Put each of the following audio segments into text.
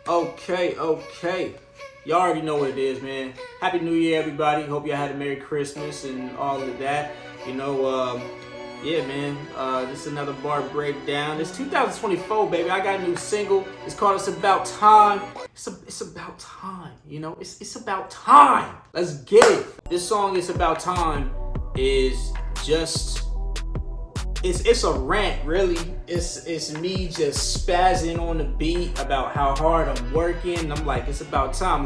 Okay. Y'all already know what it is, man. Happy New Year, everybody. Hope y'all had a Merry Christmas and all of that. Yeah, man. This is another bar breakdown. It's 2024, baby. I got a new single. It's called "It's About Time." It's about time. It's about time. Let's get it. This song, "It's About Time," is just. It's a rant, really. It's me just spazzing on the beat about how hard I'm working. I'm like, it's about time.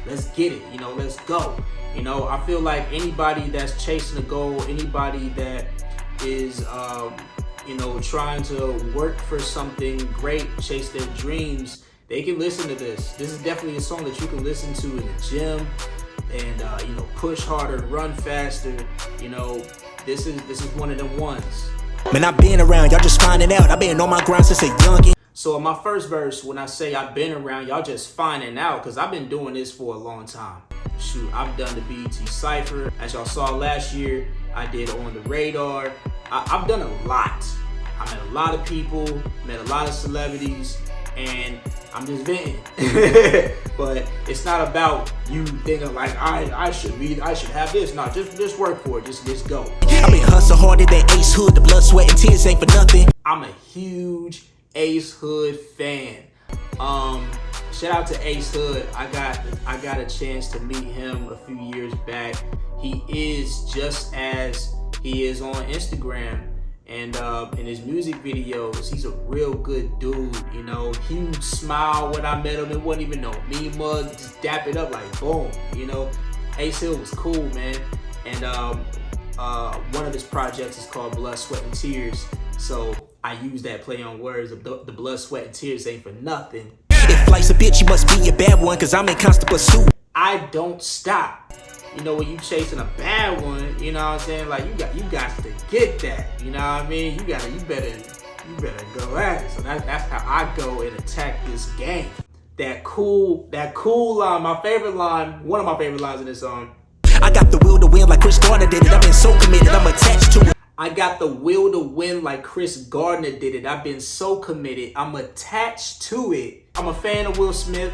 Let's get it. Let's go. I feel like anybody that's chasing a goal, anybody that is, trying to work for something great, chase their dreams, they can listen to this. This is definitely a song that you can listen to in the gym and, push harder, run faster. This is one of them ones. Man, I've been around, y'all just finding out. I've been on my grind since a youngin'. So in my first verse, when I say I've been around, y'all just finding out, because I've been doing this for a long time. Shoot, I've done the BET Cypher. As y'all saw last year, I did On the Radar. I've done a lot. I met a lot of people, met a lot of celebrities, and I'm just venting. But it's not about you thinking like I should have this. No, just work for it. Just go. I've been hustling harder than Ace Hood. The blood, sweat, and tears ain't for nothing. I'm a huge Ace Hood fan. Shout out to Ace Hood. I got a chance to meet him a few years back. He is just as he is on Instagram. And in his music videos, he's a real good dude, huge smile when I met him. It wasn't even no me mug, just dap it up like boom, Ace Hill was cool, man. And one of his projects is called Blood, Sweat, and Tears. So I use that play on words of the blood, sweat, and tears ain't for nothing. If life's a bitch, you must be a bad one, cause I'm in constant pursuit. I don't stop. When you chasing a bad one, you know what I'm saying? Like you got to get that. You know what I mean? You better go at it. So that's how I go and attack this game. That cool line, my favorite line, one of my favorite lines in this song. I got the will to win like Chris Gardner did it. I've been so committed, I'm attached to it. I got the will to win like Chris Gardner did it. I've been so committed, I'm attached to it. I'm a fan of Will Smith.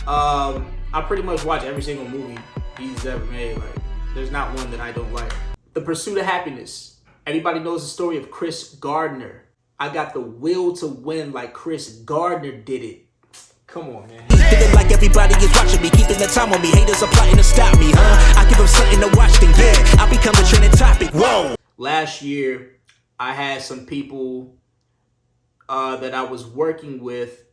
I pretty much watch every single movie he's ever made. Like, there's not one that I don't like. The Pursuit of Happiness. Everybody knows the story of Chris Gardner. I got the will to win like Chris Gardner did it. Come on, man. Feeling like everybody is watching me, keeping the time on me. Haters are plotting to stop me, huh? I give them something to watch, then yeah, I become the trending topic. Whoa. Last year, I had some people that I was working with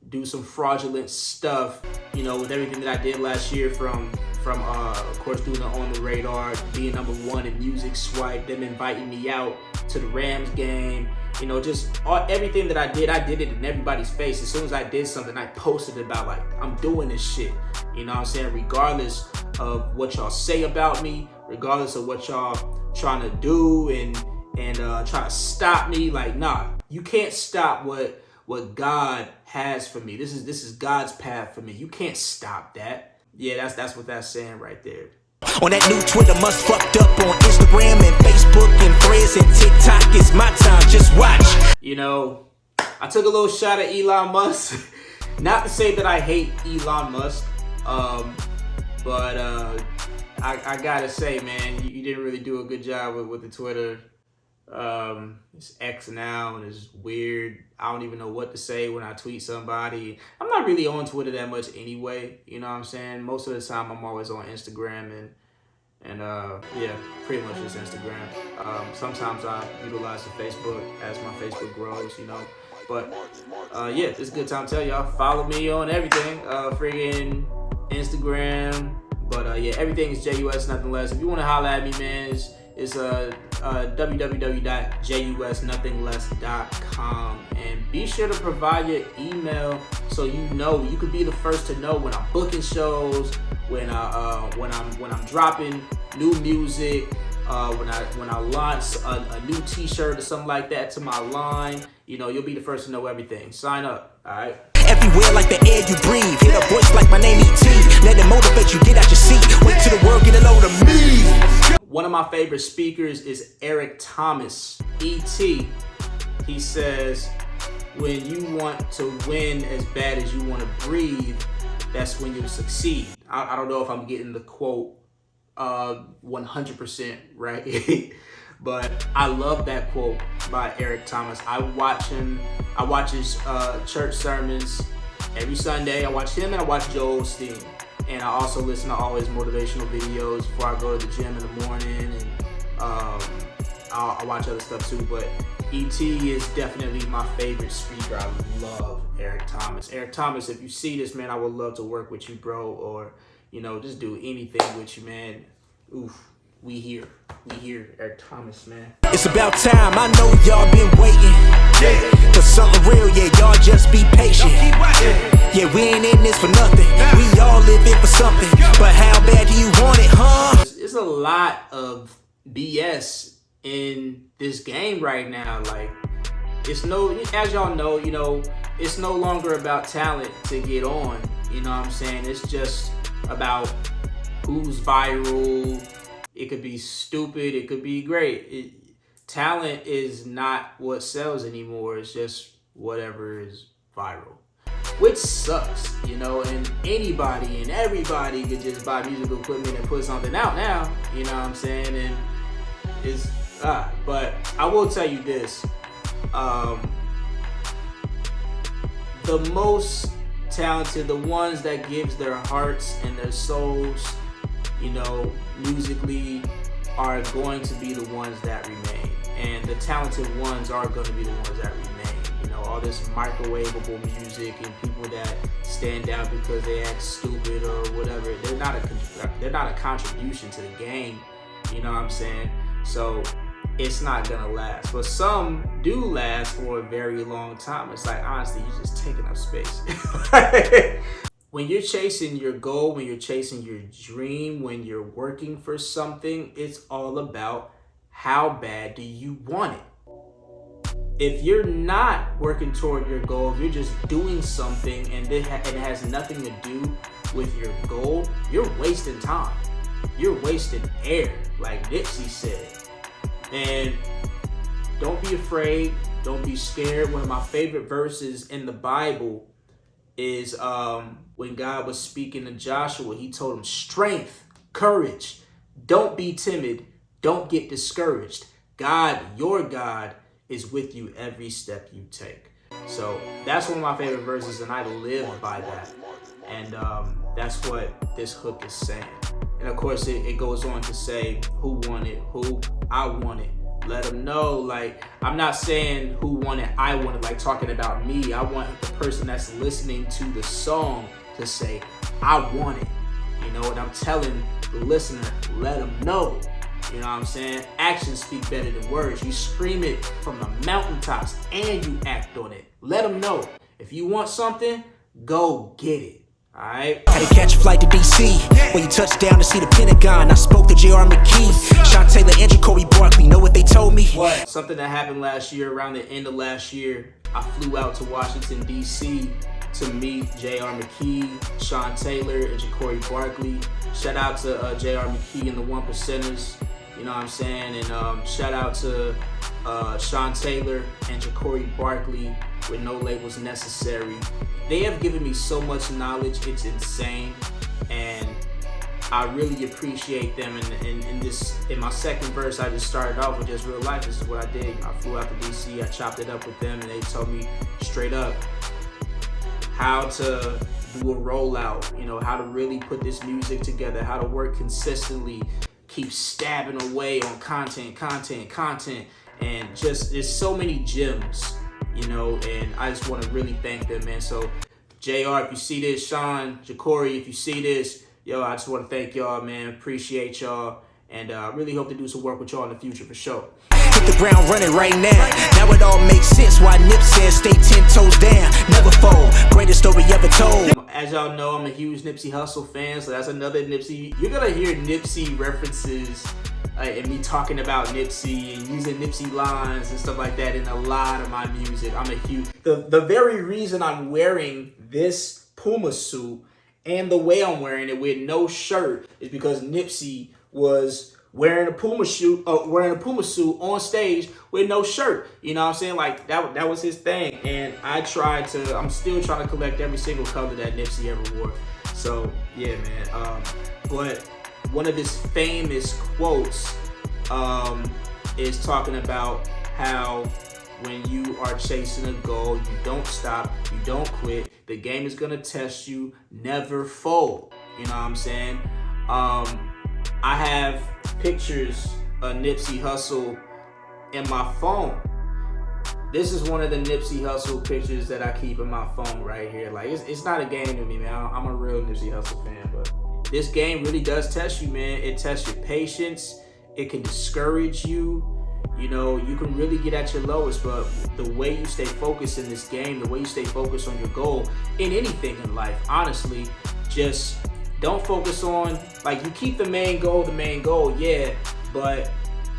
do some fraudulent stuff, with everything that I did last year from of course doing the On the Radar, being #1 in Music Swipe, them inviting me out to the Rams game, just everything that I did it in everybody's face. As soon as I did something, I posted about like, I'm doing this shit, what I'm saying? Regardless of what y'all say about me, regardless of what y'all trying to do and try to stop me, like, nah, you can't stop what God has for me. This is God's path for me. You can't stop that. Yeah, that's what that's saying right there. On that new Twitter, must fucked up on Instagram and Facebook and Threads and TikTok. It's my time, just watch. I took a little shot at Elon Musk. Not to say that I hate Elon Musk, but I gotta say, man, you didn't really do a good job with the Twitter. It's X now, and it's weird. I don't even know what to say when I tweet somebody. I'm not really on Twitter that much anyway, you know what I'm saying? Most of the time I'm always on Instagram and yeah, pretty much just Instagram. Sometimes I utilize the Facebook as my Facebook grows, But yeah, it's a good time to tell y'all, follow me on everything, friggin' Instagram. But yeah, everything is JUS, nothing less. If you want to holler at me, man, it's www.jusnothingless.com, and be sure to provide your email so you could be the first to know when I'm booking shows, when I'm dropping new music, when I launch a new T-shirt or something like that to my line. You'll be the first to know everything. Sign up, all right? Everywhere like the air you breathe. Hear a voice like my name E.T. Let it motivate you, get out your seat. Wait till the world get a load of me. One of my favorite speakers is Eric Thomas, E.T. He says, when you want to win as bad as you want to breathe, that's when you succeed. I don't know if I'm getting the quote 100% right, but I love that quote by Eric Thomas. I watch his church sermons every Sunday. I watch him and I watch Joel Osteen. And I also listen to all his motivational videos before I go to the gym in the morning. And I watch other stuff too. But E.T. is definitely my favorite speaker. I love Eric Thomas. Eric Thomas, if you see this, man, I would love to work with you, bro. Or, you know, just do anything with you, man. Oof. We here, Eric Thomas, man. It's about time, I know y'all been waiting. For something real, yeah, y'all just be patient. Yeah, we ain't in this for nothing. We all live in for something. But how bad do you want it, huh? There's a lot of BS in this game right now. Like, it's as y'all know, you know, it's no longer about talent to get on. You know what I'm saying? It's just about who's viral. It could be stupid. It could be great. Talent is not what sells anymore. It's just whatever is viral, which sucks, you know. And anybody and everybody could just buy musical equipment and put something out now. You know what I'm saying? And it's but I will tell you this: the most talented, the ones that gives their hearts and their souls, you know, musically, are going to be the ones that remain. And the talented ones are going to be the ones that remain. You know, all this microwavable music and people that stand out because they act stupid or whatever, they're not a contribution to the game. You know what I'm saying? So it's not going to last. But some do last for a very long time. It's like, honestly, you're just taking up space. When you're chasing your goal, when you're chasing your dream, when you're working for something, it's all about how bad do you want it. If you're not working toward your goal, if you're just doing something and it has nothing to do with your goal, you're wasting time. You're wasting air, like Nipsey said. And don't be afraid. Don't be scared. One of my favorite verses in the Bible is when God was speaking to Joshua. He told him, strength, courage, don't be timid, don't get discouraged. God, your God, is with you every step you take. So that's one of my favorite verses, and I live by that. And that's what this hook is saying. And of course, it goes on to say, who wanted who? I wanted. Let them know, like, I'm not saying who wanted, I wanted, like talking about me. I want the person that's listening to the song to say, I want it. You know, and I'm telling the listener, let them know. You know what I'm saying? Actions speak better than words. You scream it from the mountaintops and you act on it. Let them know. If you want something, go get it. Alright? Had to catch a flight to DC, when you touched down to see the Pentagon. I spoke to J.R. McKee, Sean Taylor, and Jacory Barkley. Know what they told me? What? Something that happened last year, around the end of last year, I flew out to Washington, D.C. to meet J.R. McKee, Sean Taylor, and Jacory Barkley. Shout out to J.R. McKee and the One Percenters. You know what I'm saying? And shout out to Sean Taylor and Jacory Barkley with No Labels Necessary. They have given me so much knowledge, it's insane. And I really appreciate them. And in my second verse, I just started off with just real life. This is what I did. I flew out to DC, I chopped it up with them, and they told me straight up how to do a rollout, you know, how to really put this music together, how to work consistently, keep stabbing away on content, and just, there's so many gems, you know, and I just want to really thank them, man. So, JR, if you see this, Sean, Jacory, if you see this, yo, I just want to thank y'all, man. Appreciate y'all, and I really hope to do some work with y'all in the future for sure. Hit the ground running right now. Now it all makes sense why Nip says stay 10 toes down, never fold. Greatest story ever told. As y'all know, I'm a huge Nipsey Hussle fan, so that's another Nipsey. You're gonna hear Nipsey references and me talking about Nipsey and using Nipsey lines and stuff like that in a lot of my music. I'm a huge. The very reason I'm wearing this Puma suit and the way I'm wearing it with no shirt is because Nipsey was wearing a Puma suit on stage with no shirt. You know what I'm saying? Like that was his thing. And I'm still trying to collect every single color that Nipsey ever wore. So yeah, man. But one of his famous quotes is talking about how when you are chasing a goal, you don't stop, you don't quit. The game is gonna test you, never fold. You know what I'm saying? I have pictures of Nipsey Hussle in my phone. This is one of the Nipsey Hussle pictures that I keep in my phone right here. Like it's not a game to me, man. I'm a real Nipsey Hussle fan, but this game really does test you, man. It tests your patience. It can discourage you. You know, you can really get at your lowest, but the way you stay focused in this game, the way you stay focused on your goal in anything in life, honestly, just don't focus on, like, you keep the main goal, yeah, but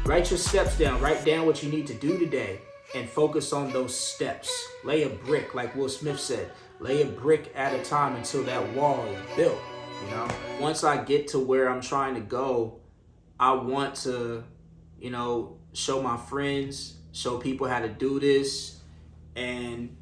write your steps down. Write down what you need to do today and focus on those steps. Lay a brick, like Will Smith said, lay a brick at a time until that wall is built, you know? Once I get to where I'm trying to go, I want to, you know, show my friends, show people how to do this, and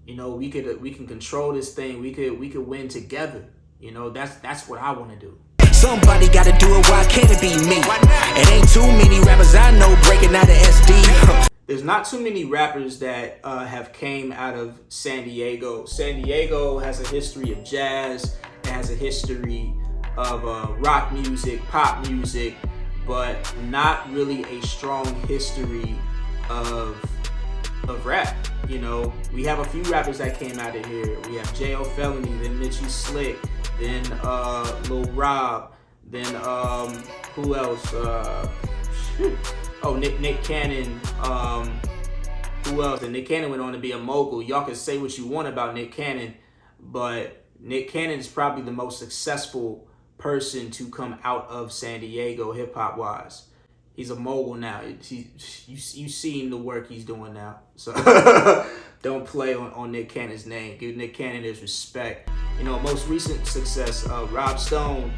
you know, we can control this thing. We could win together. You know, that's what I want to do. Somebody gotta do it, why can't it be me? It ain't too many rappers I know breaking out of SD. There's not too many rappers that have came out of San Diego. San Diego has a history of jazz, it has a history of rock music, pop music, but not really a strong history of rap. You know, we have a few rappers that came out of here. We have J.O. Felony, then Mitchie Slick, then Lil Rob, then who else? Nick Cannon. Who else? And Nick Cannon went on to be a mogul. Y'all can say what you want about Nick Cannon, but Nick Cannon is probably the most successful person to come out of San Diego hip hop wise. He's a mogul now. You seen the work he's doing now. So don't play on Nick Cannon's name. Give Nick Cannon his respect. You know, most recent success, Rob Stone.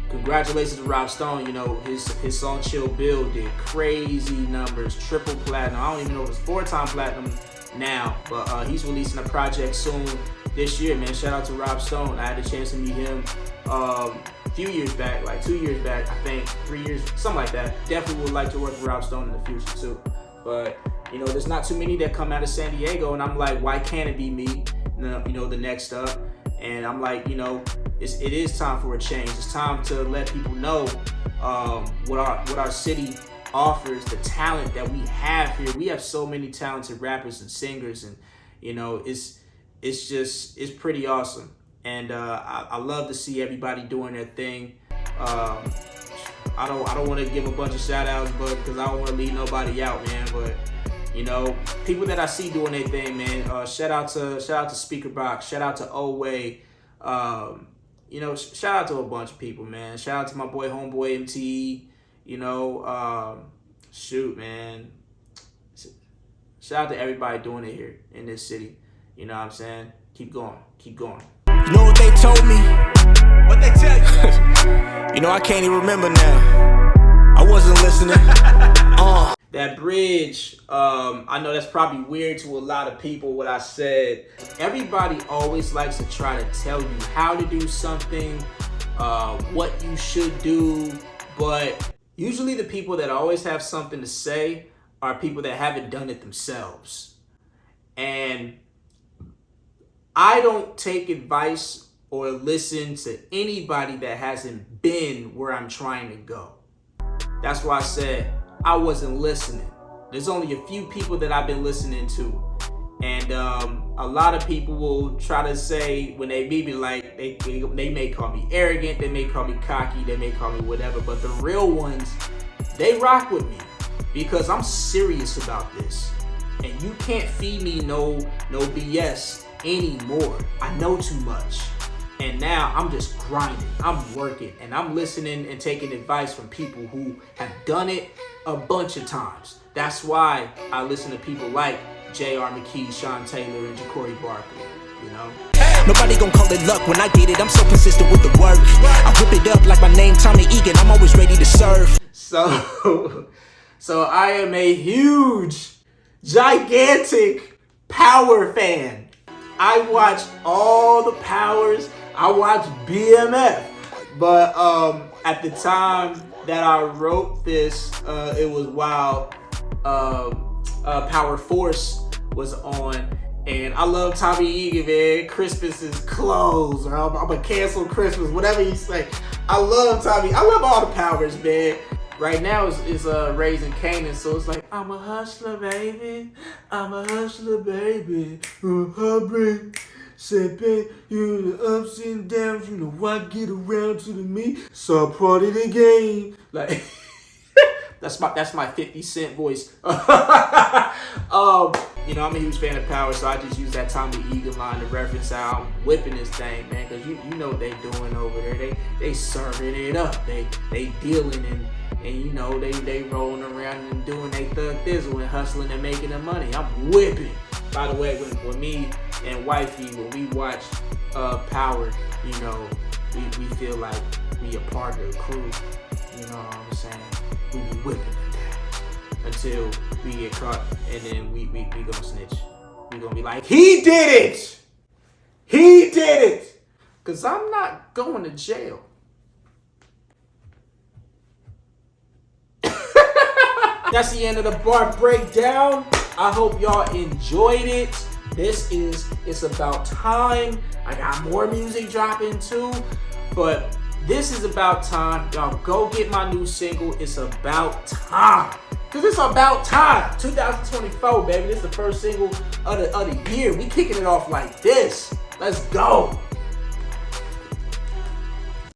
Congratulations to Rob Stone. You know, his song Chill Bill did crazy numbers, triple platinum. I don't even know if it's 4-time platinum now, but he's releasing a project soon this year, man. Shout out to Rob Stone. I had a chance to meet him a few years back, like 2 years back, I think, 3 years, something like that. Definitely would like to work with Rob Stone in the future too. But you know, there's not too many that come out of San Diego, and I'm like, why can't it be me? You know, the next up. And I'm like, you know, it is time for a change. It's time to let people know what our city offers, the talent that we have here. We have so many talented rappers and singers, and you know, it's pretty awesome. And I love to see everybody doing their thing. I don't want to give a bunch of shout outs, but because I don't want to leave nobody out, man. But you know, people that I see doing their thing, man. Shout out to Speaker Box. Shout out to Oway. You know, shout out to a bunch of people, man. Shout out to my boy Homeboy MTE. You know, shoot, man. Shout out to everybody doing it here in this city. You know what I'm saying? Keep going. Keep going. You know what they told me? What they tell you? You know, I can't even remember now. I wasn't listening. That bridge, I know that's probably weird to a lot of people what I said. Everybody always likes to try to tell you how to do something, what you should do, but usually the people that always have something to say are people that haven't done it themselves. And I don't take advice or listen to anybody that hasn't been where I'm trying to go. That's why I said I wasn't listening. There's only a few people that I've been listening to. And a lot of people will try to say, when they meet me, like, they may call me arrogant, they may call me cocky, they may call me whatever, but the real ones, they rock with me because I'm serious about this. And you can't feed me no BS anymore. I know too much. And now I'm just grinding, I'm working, and I'm listening and taking advice from people who have done it a bunch of times. That's why I listen to people like J.R. McKee, Sean Taylor, and Ja'Cory Barkley, you know? Hey! Nobody gon' call it luck when I get it. I'm so consistent with the work. I whip it up like my name Tommy Egan. I'm always ready to serve. So I am a huge, gigantic Power fan. I watch all the Powers. I watch BMF. But at the time that I wrote this, it was while Power Force was on. And I love Tommy Egan, man. Christmas is closed, or I'm gonna cancel Christmas, whatever you say. I love Tommy. I love all the Powers, man. Right now it's Raising Kanan, so it's like, I'm a hustler, baby. I'm a hustler, baby. Heartbreak, setback, you the ups and downs. You know why get around to the me. So I'm part of the game. Like. That's my 50 Cent voice. You know, I'm a huge fan of Power, so I just use that Tommy Egan line to reference how I'm whipping this thing, man. Cause you know what they doing over there. They serving it up. They dealing and you know they rolling around and doing they thug thizzle and hustling and making the money. I'm whipping. By the way, when me and wifey, when we watch Power, you know, we feel like we a part of the crew. You know what I'm saying? We be whipping it down until we get caught, and then we gonna snitch. We gonna be like, he did it! He did it! Cause I'm not going to jail. That's the end of the bar breakdown. I hope y'all enjoyed it. It's about time. I got more music dropping too, but this is about time. Y'all go get my new single. It's about time. Cause it's about time. 2024, baby. This is the first single of the year. We kicking it off like this. Let's go.